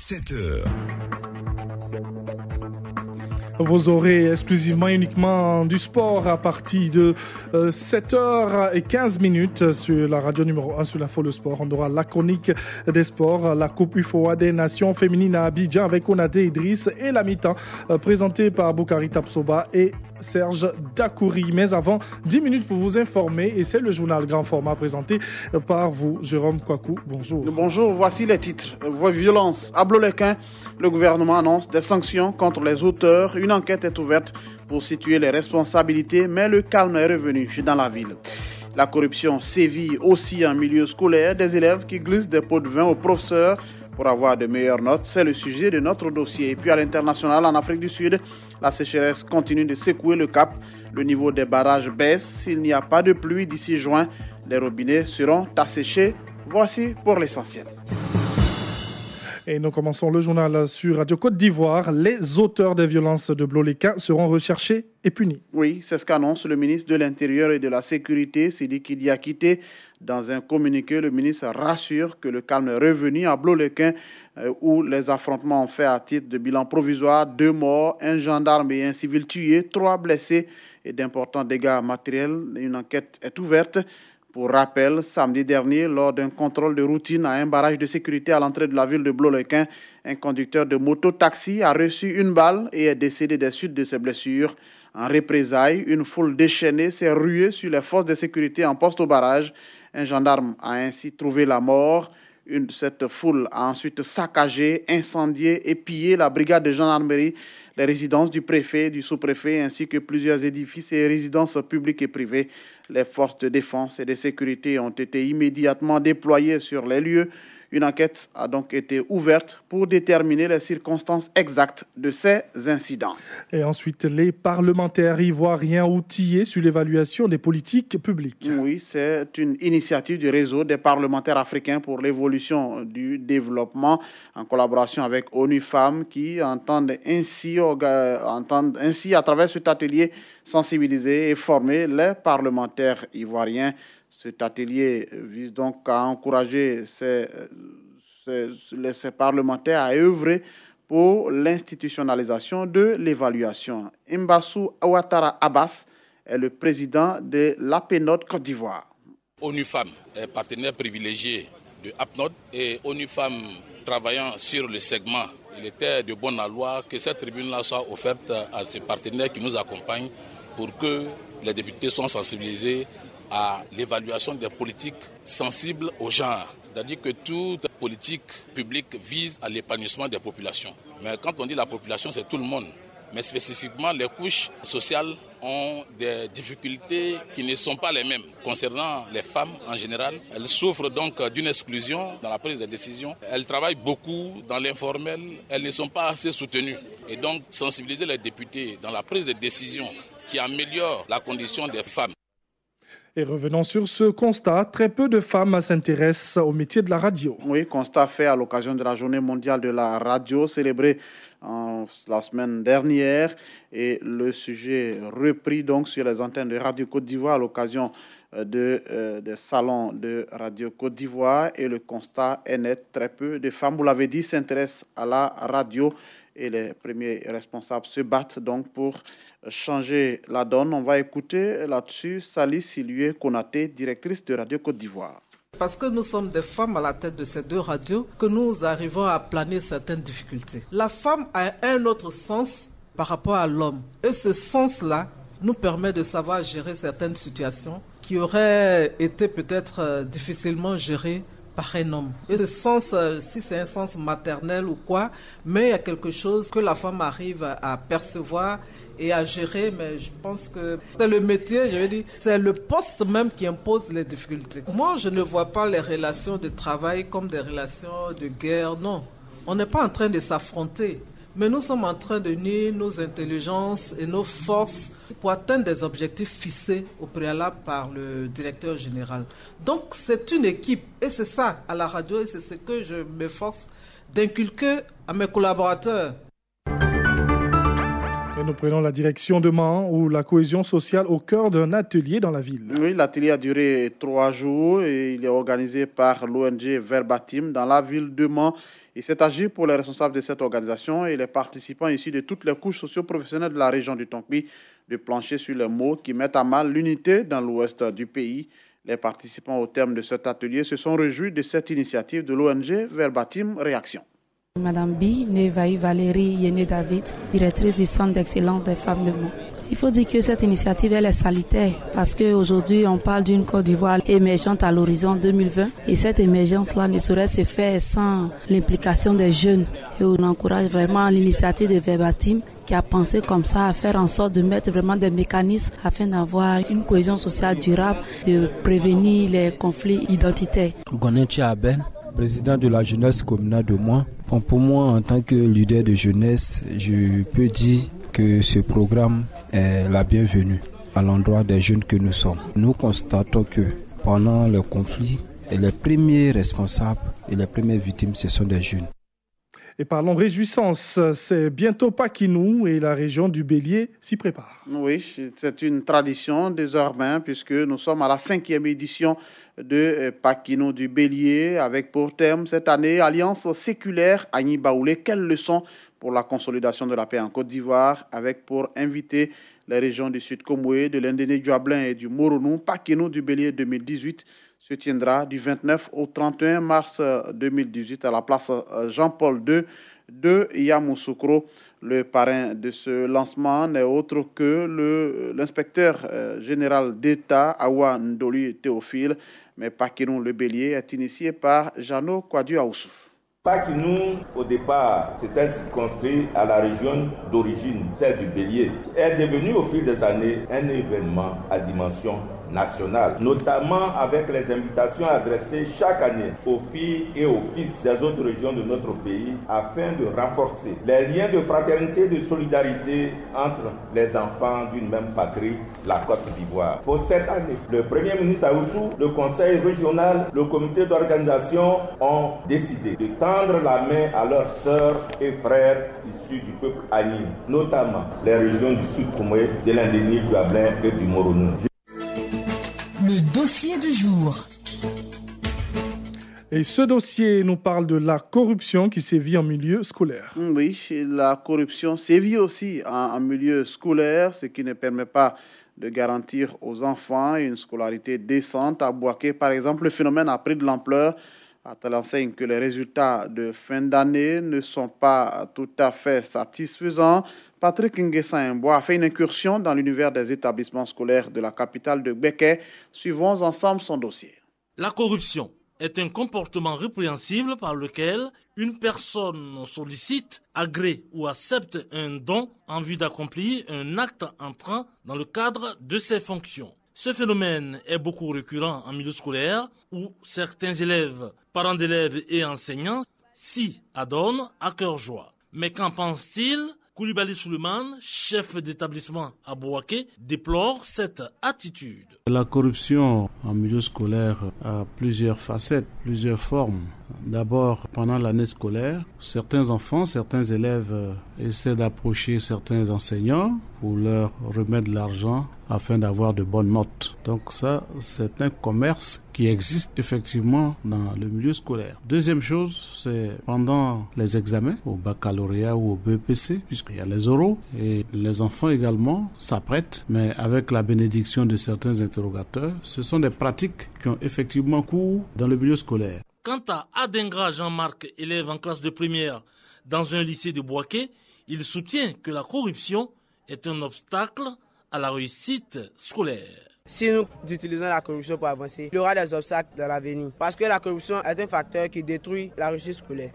7h. Vous aurez exclusivement uniquement du sport à partir de 7h15 sur la radio numéro 1 sur l'Info Le Sport. On aura la chronique des sports, la Coupe UFOA des Nations féminines à Abidjan avec Konate Idriss et la mi-temps présentée par Boukari Tapsoba et Serge Dakouri. Mais avant, 10 minutes pour vous informer et c'est le journal grand format présenté par vous, Jérôme Kouakou. Bonjour. Bonjour, voici les titres. Violence à Blolequin, le gouvernement annonce des sanctions contre les auteurs. Une enquête est ouverte pour situer les responsabilités, mais le calme est revenu dans la ville. La corruption sévit aussi en milieu scolaire, des élèves qui glissent des pots de vin aux professeurs pour avoir de meilleures notes. C'est le sujet de notre dossier. Et puis à l'international, en Afrique du Sud, la sécheresse continue de secouer le cap. Le niveau des barrages baisse. S'il n'y a pas de pluie d'ici juin, les robinets seront asséchés. Voici pour l'essentiel. Et nous commençons le journal sur Radio Côte d'Ivoire. Les auteurs des violences de Blolequin seront recherchés et punis. Oui, c'est ce qu'annonce le ministre de l'Intérieur et de la Sécurité, Sidiki Diakité. Dans un communiqué, le ministre rassure que le calme est revenu à Blolequin, où les affrontements ont fait à titre de bilan provisoire 2 morts, un gendarme et un civil tués, 3 blessés et d'importants dégâts matériels. Une enquête est ouverte. Pour rappel, samedi dernier, lors d'un contrôle de routine à un barrage de sécurité à l'entrée de la ville de Blolequin, un conducteur de moto-taxi a reçu une balle et est décédé des suites de ses blessures. En représailles, une foule déchaînée s'est ruée sur les forces de sécurité en poste au barrage. Un gendarme a ainsi trouvé la mort. Cette foule a ensuite saccagé, incendié et pillé la brigade de gendarmerie, les résidences du préfet, du sous-préfet, ainsi que plusieurs édifices et résidences publiques et privées. Les forces de défense et de sécurité ont été immédiatement déployées sur les lieux. Une enquête a donc été ouverte pour déterminer les circonstances exactes de ces incidents. Et ensuite, les parlementaires ivoiriens outillés sur l'évaluation des politiques publiques. Oui, c'est une initiative du réseau des parlementaires africains pour l'évolution du développement en collaboration avec ONU Femmes qui entendent ainsi à travers cet atelier sensibiliser et former les parlementaires ivoiriens. Cet atelier vise donc à encourager ces parlementaires à œuvrer pour l'institutionnalisation de l'évaluation. Mbassou Ouattara Abbas est le président de l'APNOD Côte d'Ivoire. ONU Femmes est partenaire privilégié de APNOD et ONU Femmes travaillant sur le segment. Il était de bonne loi que cette tribune-là soit offerte à ces partenaires qui nous accompagnent pour que les députés soient sensibilisés à l'évaluation des politiques sensibles au genre. C'est-à-dire que toute politique publique vise à l'épanouissement des populations. Mais quand on dit la population, c'est tout le monde. Mais spécifiquement, les couches sociales ont des difficultés qui ne sont pas les mêmes. Concernant les femmes en général, elles souffrent donc d'une exclusion dans la prise de décision. Elles travaillent beaucoup dans l'informel, elles ne sont pas assez soutenues. Et donc, sensibiliser les députés dans la prise de décision qui améliore la condition des femmes. Et revenons sur ce constat, très peu de femmes s'intéressent au métier de la radio. Oui, constat fait à l'occasion de la Journée mondiale de la radio célébrée la semaine dernière et le sujet repris donc sur les antennes de Radio Côte d'Ivoire à l'occasion des salons de Radio Côte d'Ivoire et le constat est net, très peu de femmes, vous l'avez dit, s'intéressent à la radio et les premiers responsables se battent donc pour changer la donne. On va écouter là-dessus Sali Silué Konaté, directrice de Radio Côte d'Ivoire. Parce que nous sommes des femmes à la tête de ces 2 radios que nous arrivons à planer certaines difficultés. La femme a un autre sens par rapport à l'homme. Et ce sens-là nous permet de savoir gérer certaines situations qui auraient été peut-être difficilement gérées par un homme. Et ce sens, si c'est un sens maternel ou quoi, mais il y a quelque chose que la femme arrive à percevoir et à gérer, mais je pense que c'est le métier, je veux dire, c'est le poste même qui impose les difficultés. Moi, je ne vois pas les relations de travail comme des relations de guerre, non. On n'est pas en train de s'affronter, mais nous sommes en train de unir nos intelligences et nos forces pour atteindre des objectifs fixés au préalable par le directeur général. Donc, c'est une équipe, et c'est ça, à la radio, et c'est ce que je m'efforce d'inculquer à mes collaborateurs. Et nous prenons la direction de Mans, où la cohésion sociale au cœur d'un atelier dans la ville. Oui, l'atelier a duré 3 jours et il est organisé par l'ONG Verbatim dans la ville de Mans. Il s'est agi pour les responsables de cette organisation et les participants issus de toutes les couches socio-professionnelles de la région du Tonkin de plancher sur les mots qui mettent à mal l'unité dans l'ouest du pays. Les participants au terme de cet atelier se sont réjouis de cette initiative de l'ONG Verbatim Réaction. Madame B. Nevaï Valérie Yéné-David, directrice du Centre d'excellence des femmes de Mont. Il faut dire que cette initiative elle est salutaire parce qu'aujourd'hui on parle d'une Côte d'Ivoire émergente à l'horizon 2020 et cette émergence-là ne saurait se faire sans l'implication des jeunes. Et on encourage vraiment l'initiative de Verbatim qui a pensé comme ça à faire en sorte de mettre vraiment des mécanismes afin d'avoir une cohésion sociale durable, de prévenir les conflits identitaires. Président de la jeunesse communale de Mont. Pour moi, en tant que leader de jeunesse, je peux dire que ce programme est la bienvenue à l'endroit des jeunes que nous sommes. Nous constatons que pendant le conflit, les premiers responsables et les premières victimes, ce sont des jeunes. Et parlons réjouissance, c'est bientôt Paquinou et la région du Bélier s'y prépare. Oui, c'est une tradition désormais puisque nous sommes à la 5e édition de Paquinou du Bélier avec pour thème cette année Alliance séculaire Agni Baoulé. Quelle leçon pour la consolidation de la paix en Côte d'Ivoire avec pour inviter les régions du Sud Komoué, de l'Indéné Duablin et du Moronou. Paquinou du Bélier 2018 se tiendra du 29 au 31 mars 2018 à la place Jean-Paul II de Yamoussoukro. Le parrain de ce lancement n'est autre que l'inspecteur général d'État Awa Ndoli Théophile. Mais Paquinou le Bélier est initié par Jeannot Kouadiou Aoussou. Paquinou, au départ, c'était circonscrit à la région d'origine, celle du Bélier, est devenu au fil des années un événement à dimension nationale, notamment avec les invitations adressées chaque année aux filles et aux fils des autres régions de notre pays afin de renforcer les liens de fraternité et de solidarité entre les enfants d'une même patrie, la Côte d'Ivoire. Pour cette année, le Premier ministre Aoussou, le Conseil régional, le comité d'organisation ont décidé de tendre la main à leurs sœurs et frères issus du peuple Agni, notamment les régions du Sud Komoué, de l'Indéni, du Duablin et du Moronou. Le dossier du jour. Et ce dossier nous parle de la corruption qui sévit en milieu scolaire. Oui, la corruption sévit aussi en milieu scolaire, ce qui ne permet pas de garantir aux enfants une scolarité décente. À Bouaké, par exemple, le phénomène a pris de l'ampleur à telle enseigne que les résultats de fin d'année ne sont pas tout à fait satisfaisants. Patrick Nguessan-Mboua a fait une incursion dans l'univers des établissements scolaires de la capitale de Béké. Suivons ensemble son dossier. La corruption est un comportement répréhensible par lequel une personne sollicite, agrée ou accepte un don en vue d'accomplir un acte entrant dans le cadre de ses fonctions. Ce phénomène est beaucoup récurrent en milieu scolaire où certains élèves, parents d'élèves et enseignants s'y adonnent à cœur joie. Mais qu'en pense-t-il ? Koulibaly Souleymane, chef d'établissement à Bouaké, déplore cette attitude. La corruption en milieu scolaire a plusieurs facettes, plusieurs formes. D'abord, pendant l'année scolaire, certains enfants, certains élèves essaient d'approcher certains enseignants pour leur remettre de l'argent afin d'avoir de bonnes notes. Donc ça, c'est un commerce qui existe effectivement dans le milieu scolaire. Deuxième chose, c'est pendant les examens, au baccalauréat ou au BEPC, puisqu'il y a les oraux, et les enfants également s'apprêtent, mais avec la bénédiction de certains interrogateurs, ce sont des pratiques qui ont effectivement cours dans le milieu scolaire. Quant à Adengra Jean-Marc, élève en classe de première dans un lycée de Bouaké, il soutient que la corruption est un obstacle à la réussite scolaire. Si nous utilisons la corruption pour avancer, il y aura des obstacles dans l'avenir. Parce que la corruption est un facteur qui détruit la réussite scolaire.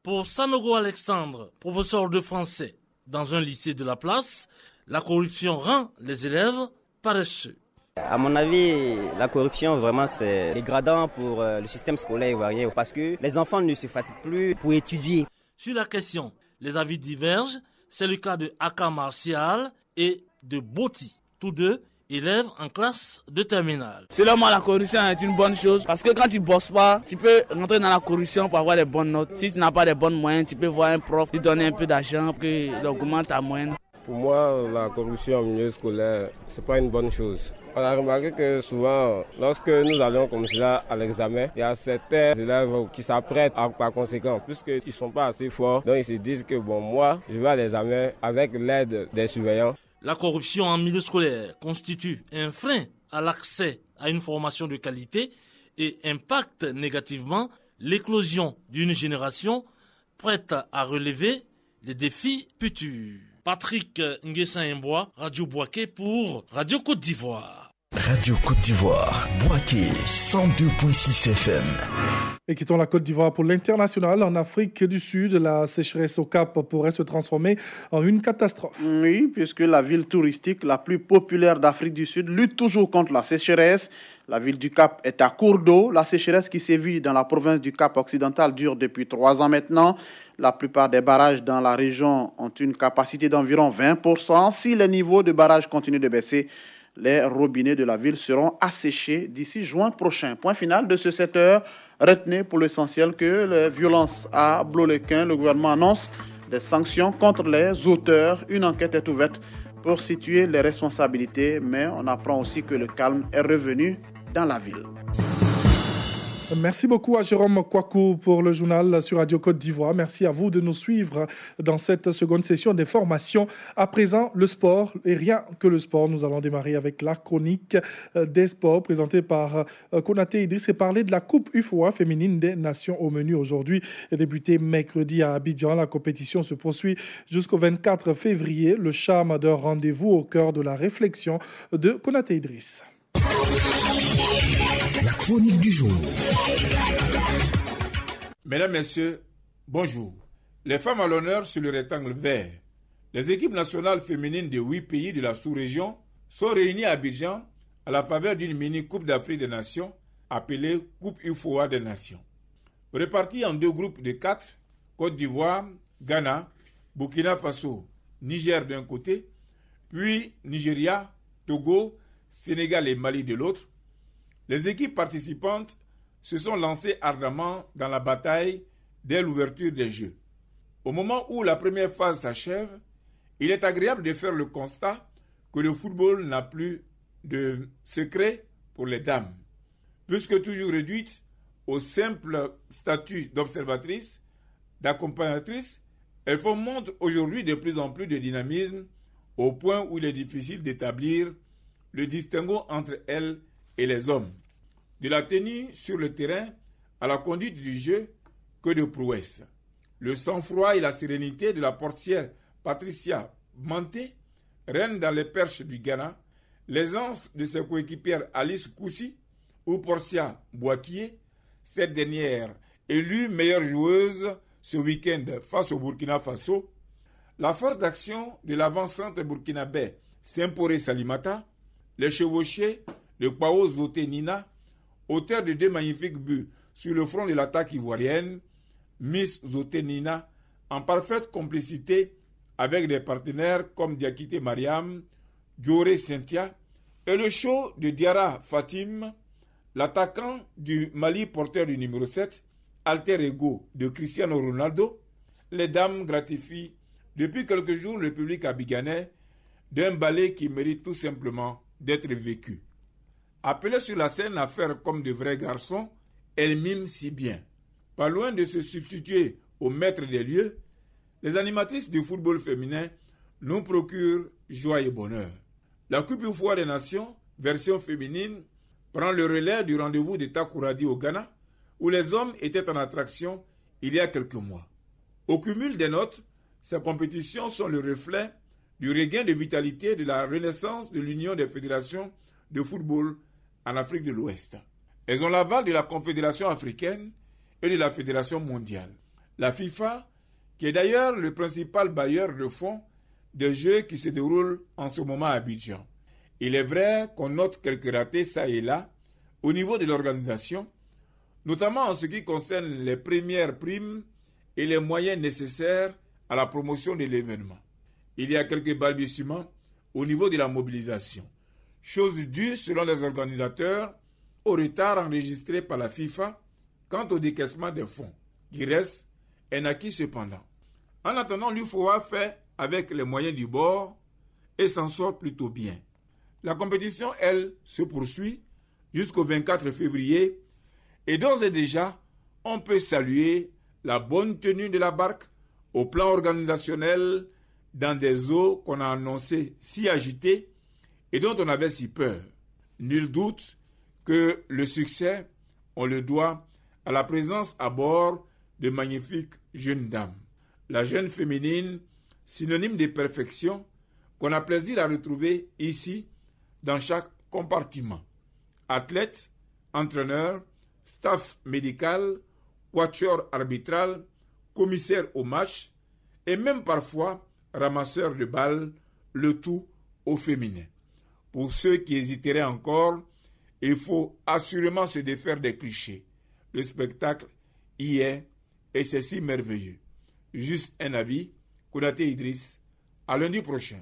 Pour Sanogo Alexandre, professeur de français dans un lycée de la place, la corruption rend les élèves paresseux. À mon avis, la corruption, vraiment, c'est dégradant pour le système scolaire ivoirien parce que les enfants ne se fatiguent plus pour étudier. Sur la question, les avis divergent. C'est le cas de Aka Martial et de Boti, tous deux élèves en classe de terminale. Selon moi, la corruption est une bonne chose parce que quand tu ne bosses pas, tu peux rentrer dans la corruption pour avoir des bonnes notes. Si tu n'as pas de bonnes moyennes, tu peux voir un prof, lui donner un peu d'argent pour qu'il augmente ta moyenne Pour moi, la corruption en milieu scolaire, c'est pas une bonne chose. On a remarqué que souvent, lorsque nous allons comme cela à l'examen, il y a certains élèves qui s'apprêtent par conséquent, puisqu'ils ne sont pas assez forts. Donc ils se disent que moi, je vais à l'examen avec l'aide des surveillants. La corruption en milieu scolaire constitue un frein à l'accès à une formation de qualité et impacte négativement l'éclosion d'une génération prête à relever les défis futurs. Patrick Nguessin-Mbois, Radio Boaké pour Radio Côte d'Ivoire. Radio Côte d'Ivoire, Boaké, 102.6 FM. Et quittons la Côte d'Ivoire pour l'international. En Afrique du Sud, la sécheresse au Cap pourrait se transformer en une catastrophe. Oui, puisque la ville touristique la plus populaire d'Afrique du Sud lutte toujours contre la sécheresse. La ville du Cap est à court d'eau. La sécheresse qui sévit dans la province du Cap occidental dure depuis 3 ans maintenant. La plupart des barrages dans la région ont une capacité d'environ 20%. Si les niveaux de barrage continuent de baisser, les robinets de la ville seront asséchés d'ici juin prochain. Point final de ce 7h. Retenez pour l'essentiel que les violences à Blolequin, le gouvernement annonce des sanctions contre les auteurs. Une enquête est ouverte pour situer les responsabilités, mais on apprend aussi que le calme est revenu dans la ville. Merci beaucoup à Jérôme Kouakou pour le journal sur Radio Côte d'Ivoire. Merci à vous de nous suivre dans cette seconde session des formations. À présent, le sport et rien que le sport. Nous allons démarrer avec la chronique des sports présentée par Konaté Idriss et parler de la Coupe UFOA féminine des Nations au menu aujourd'hui. Débutée mercredi à Abidjan, la compétition se poursuit jusqu'au 24 février. Le charme d'un rendez-vous au cœur de la réflexion de Konaté Idriss. La chronique du jour. Mesdames, Messieurs, bonjour. Les femmes à l'honneur sur le rectangle vert. Les équipes nationales féminines de 8 pays de la sous-région sont réunies à Abidjan à la faveur d'une mini-coupe d'Afrique des Nations appelée Coupe UFOA des Nations. Réparties en 2 groupes de 4, Côte d'Ivoire, Ghana, Burkina Faso, Niger d'un côté, puis Nigeria, Togo, Sénégal et Mali de l'autre, les équipes participantes se sont lancées ardemment dans la bataille dès l'ouverture des Jeux. Au moment où la première phase s'achève, il est agréable de faire le constat que le football n'a plus de secret pour les dames, puisque toujours réduites au simple statut d'observatrices, d'accompagnatrices, elles font montre aujourd'hui de plus en plus de dynamisme au point où il est difficile d'établir le distinguo entre elles et les hommes. De la tenue sur le terrain à la conduite du jeu, que de prouesses. Le sang-froid et la sérénité de la portière Patricia Manté, reine dans les perches du Ghana, l'aisance de ses coéquipières Alice Koussi ou Portia Boakié, cette dernière élue meilleure joueuse ce week-end face au Burkina Faso, la force d'action de l'avant-centre burkinabé Sempore Salimata, les chevauchés de Kwao Zoté Nina, auteur de 2 magnifiques buts sur le front de l'attaque ivoirienne, Miss Zoté Nina, en parfaite complicité avec des partenaires comme Diakité Mariam, Dioré Cynthia, et le show de Diarra Fatim, l'attaquant du Mali porteur du numéro 7, alter ego de Cristiano Ronaldo. Les dames gratifient depuis quelques jours le public abidjanais d'un ballet qui mérite tout simplement d'être vécu. Appelées sur la scène à faire comme de vrais garçons, elles miment si bien. Pas loin de se substituer aux maîtres des lieux, les animatrices du football féminin nous procurent joie et bonheur. La Coupe UFOA des Nations, version féminine, prend le relais du rendez-vous de Takoradi au Ghana, où les hommes étaient en attraction il y a quelques mois. Au cumul des notes, ces compétitions sont le reflet du regain de vitalité de la renaissance de l'Union des fédérations de football en Afrique de l'Ouest. Elles ont l'aval de la Confédération africaine et de la Fédération mondiale. La FIFA, qui est d'ailleurs le principal bailleur de fonds des Jeux qui se déroulent en ce moment à Abidjan. Il est vrai qu'on note quelques ratés ça et là au niveau de l'organisation, notamment en ce qui concerne les premières primes et les moyens nécessaires à la promotion de l'événement. Il y a quelques balbutiements au niveau de la mobilisation, chose due, selon les organisateurs, au retard enregistré par la FIFA quant au décaissement des fonds, qui reste un acquis cependant. En attendant, l'UFOA fait avec les moyens du bord et s'en sort plutôt bien. La compétition, elle, se poursuit jusqu'au 24 février et d'ores et déjà, on peut saluer la bonne tenue de la barque au plan organisationnel dans des eaux qu'on a annoncées si agitées et dont on avait si peur. Nul doute que le succès, on le doit à la présence à bord de magnifiques jeunes dames. La jeune féminine, synonyme de perfection, qu'on a plaisir à retrouver ici, dans chaque compartiment. Athlètes, entraîneurs, staff médical, quatuor arbitral, commissaire au match et même parfois ramasseurs de balles, le tout au féminin. Pour ceux qui hésiteraient encore, il faut assurément se défaire des clichés. Le spectacle y est et c'est si merveilleux. Juste un avis, Konaté Idriss, à lundi prochain.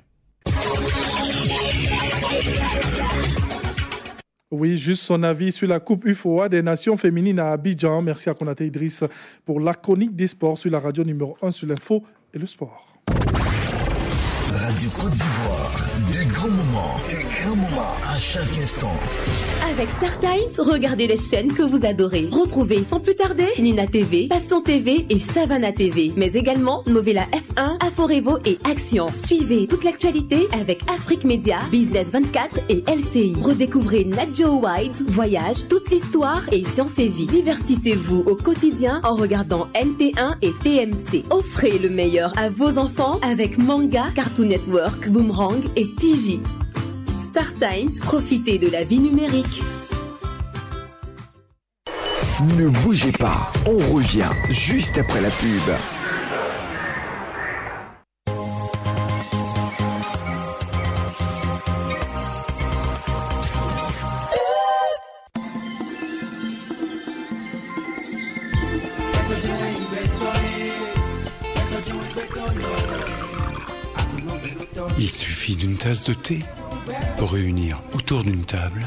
Oui, juste son avis sur la Coupe UFOA des Nations féminines à Abidjan. Merci à Konaté Idriss pour la chronique des sports sur la radio numéro 1 sur l'info et le sport. Radio Côte d'Ivoire, des grands moments à chaque instant. Avec Star Times, regardez les chaînes que vous adorez. Retrouvez sans plus tarder Nina TV, Passion TV et Savannah TV, mais également Novella F1, Aforevo et Action. Suivez toute l'actualité avec Afrique Média, Business 24 et LCI. Redécouvrez Nat Geo White, Voyage, toute l'histoire et Science et Vie. Divertissez-vous au quotidien en regardant NT1 et TMC. Offrez le meilleur à vos enfants avec Manga, Cartoon Network, Boomerang et TJ. Star Times, profitez de la vie numérique. Ne bougez pas, on revient juste après la pub. Il suffit d'une tasse de thé pour réunir autour d'une table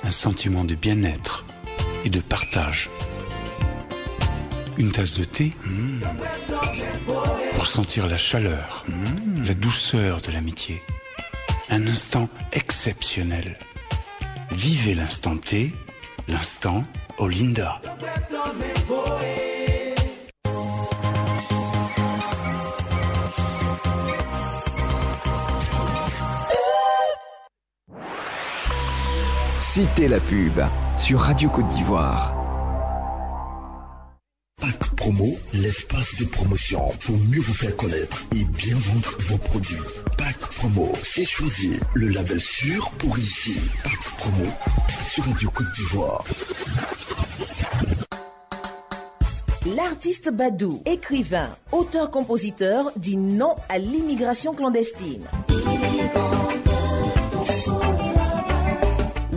un sentiment de bien-être et de partage. Une tasse de thé pour sentir la chaleur, la douceur de l'amitié. Un instant exceptionnel. Vivez l'instant thé, l'instant Olinda. Citez la pub sur Radio Côte d'Ivoire. Pack Promo, l'espace de promotion pour mieux vous faire connaître et bien vendre vos produits. Pack Promo, c'est choisir le label sûr pour réussir. Pack Promo sur Radio Côte d'Ivoire. L'artiste Badou, écrivain, auteur-compositeur, dit non à l'immigration clandestine.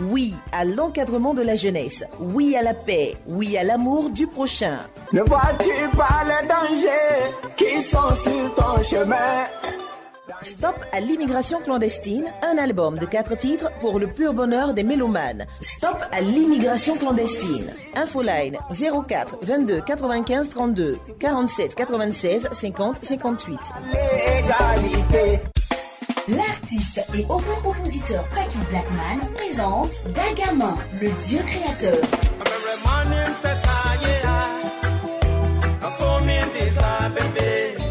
Oui à l'encadrement de la jeunesse. Oui à la paix. Oui à l'amour du prochain. Ne vois-tu pas les dangers qui sont sur ton chemin? Stop à l'immigration clandestine, un album de 4 titres pour le pur bonheur des mélomanes. Stop à l'immigration clandestine. Infoline 04 22 95 32 47 96 50 58. L'égalité. L'artiste et auteur-compositeur Taki Blackman présente Dagaman, le dieu créateur.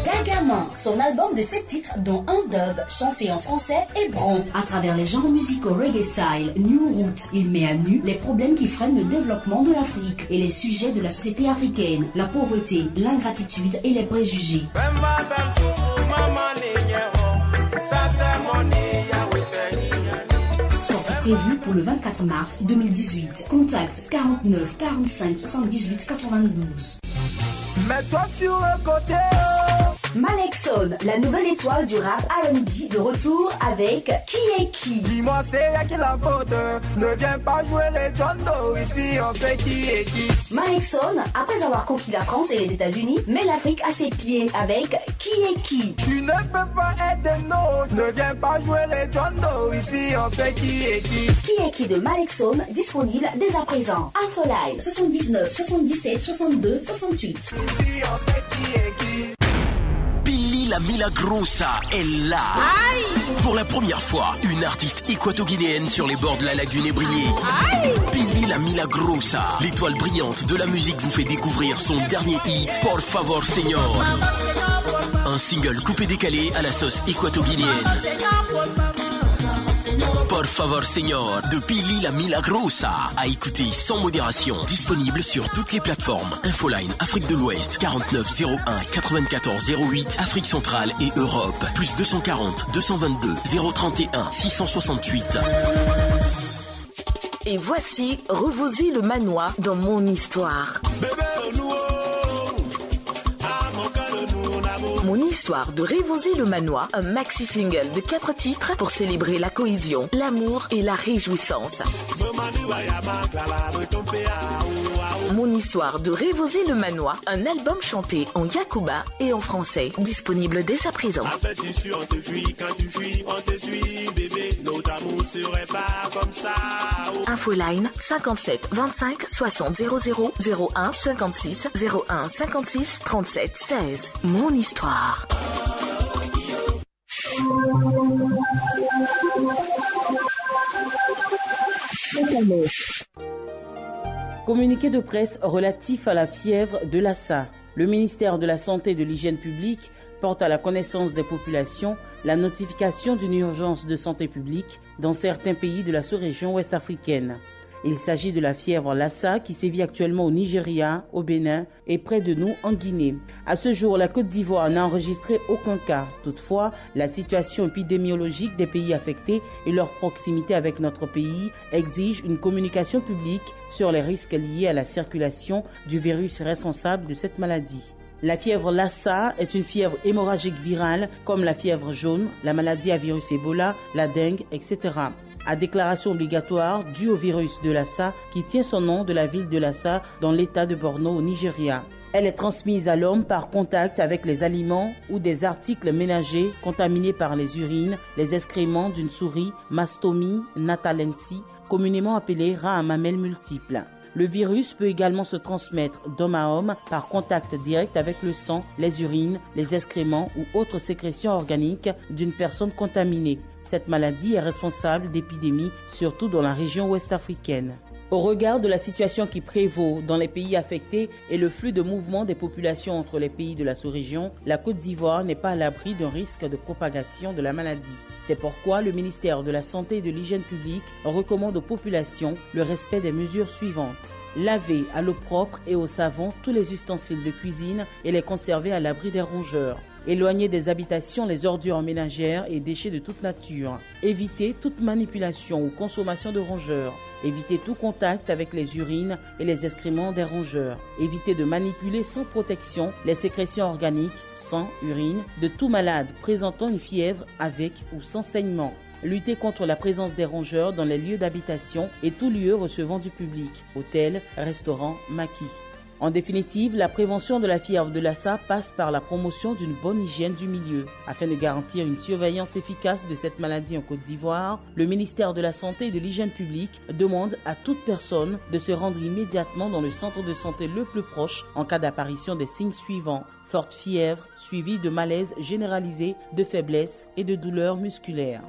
Dagaman, son album de 7 titres dont un dub chanté en français et bron. À travers les genres musicaux reggae style, new root, il met à nu les problèmes qui freinent le développement de l'Afrique et les sujets de la société africaine, la pauvreté, l'ingratitude et les préjugés. Sortie prévue pour le 24 mars 2018. Contact 49 45 78 92. Mets-toi sur le côté. Malexon, la nouvelle étoile du rap R&B, de retour avec Qui est qui. Dis-moi c'est à qui la faute. Ne viens pas jouer les John Doe. Ici on fait qui est qui. Malexon, après avoir conquis la France et les États-Unis, met l'Afrique à ses pieds avec Qui est qui. Tu ne peux pas être des nôtres. Ne viens pas jouer les John Doe. Ici on fait qui est qui. Qui est qui de Malexon, disponible dès à présent. Infoline 79 77 62 68. Ici on fait qui est qui. Billy la Milagrosa est là. Aïe! Pour la première fois, une artiste équato-guinéenne sur les bords de la lagune est brillée. Billy la Milagrosa, l'étoile brillante de la musique, vous fait découvrir son dernier hit, Por Favor Señor. Un single coupé-décalé à la sauce équato-guinéenne. Por Favor Señor de Billy la Milagrosa, à écouter sans modération. Disponible sur toutes les plateformes. Infoline Afrique de l'Ouest 49 01 94 08, Afrique centrale et Europe. Plus 240 222 031 668. Et voici Revozy le Manois dans Mon Histoire. Mon Histoire de Revozy le Manois, un maxi-single de 4 titres pour célébrer la cohésion, l'amour et la réjouissance. Mon Histoire de Revozy le Manois, un album chanté en Yakuba et en français, disponible dès à présent. Infoline 57 25 60 00 01 56 01 56 37 16. Mon Histoire. Communiqué de presse relatif à la fièvre de Lassa. Le ministère de la Santé et de l'Hygiène publique porte à la connaissance des populations la notification d'une urgence de santé publique dans certains pays de la sous-région ouest-africaine. Il s'agit de la fièvre Lassa qui sévit actuellement au Nigeria, au Bénin et près de nous en Guinée. À ce jour, la Côte d'Ivoire n'a enregistré aucun cas. Toutefois, la situation épidémiologique des pays affectés et leur proximité avec notre pays exige une communication publique sur les risques liés à la circulation du virus responsable de cette maladie. La fièvre Lassa est une fièvre hémorragique virale comme la fièvre jaune, la maladie à virus Ebola, la dengue, etc. À déclaration obligatoire due au virus de Lassa qui tient son nom de la ville de Lassa dans l'état de Borno au Nigeria. Elle est transmise à l'homme par contact avec les aliments ou des articles ménagers contaminés par les urines, les excréments d'une souris, Mastomie natalensis, communément appelée rat à mamelles multiples. Le virus peut également se transmettre d'homme à homme par contact direct avec le sang, les urines, les excréments ou autres sécrétions organiques d'une personne contaminée. Cette maladie est responsable d'épidémies, surtout dans la région ouest-africaine. Au regard de la situation qui prévaut dans les pays affectés et le flux de mouvement des populations entre les pays de la sous-région, la Côte d'Ivoire n'est pas à l'abri d'un risque de propagation de la maladie. C'est pourquoi le ministère de la Santé et de l'Hygiène publique recommande aux populations le respect des mesures suivantes. Laver à l'eau propre et au savon tous les ustensiles de cuisine et les conserver à l'abri des rongeurs. Éloigner des habitations les ordures ménagères et déchets de toute nature. Éviter toute manipulation ou consommation de rongeurs. Éviter tout contact avec les urines et les excréments des rongeurs. Éviter de manipuler sans protection les sécrétions organiques, sang, urine, de tout malade présentant une fièvre avec ou sans saignement. Lutter contre la présence des rongeurs dans les lieux d'habitation et tout lieu recevant du public, hôtels, restaurants, maquis. En définitive, la prévention de la fièvre de Lassa passe par la promotion d'une bonne hygiène du milieu. Afin de garantir une surveillance efficace de cette maladie en Côte d'Ivoire, le ministère de la Santé et de l'Hygiène publique demande à toute personne de se rendre immédiatement dans le centre de santé le plus proche en cas d'apparition des signes suivants: forte fièvre, suivie de malaise généralisé, de faiblesse et de douleurs musculaires.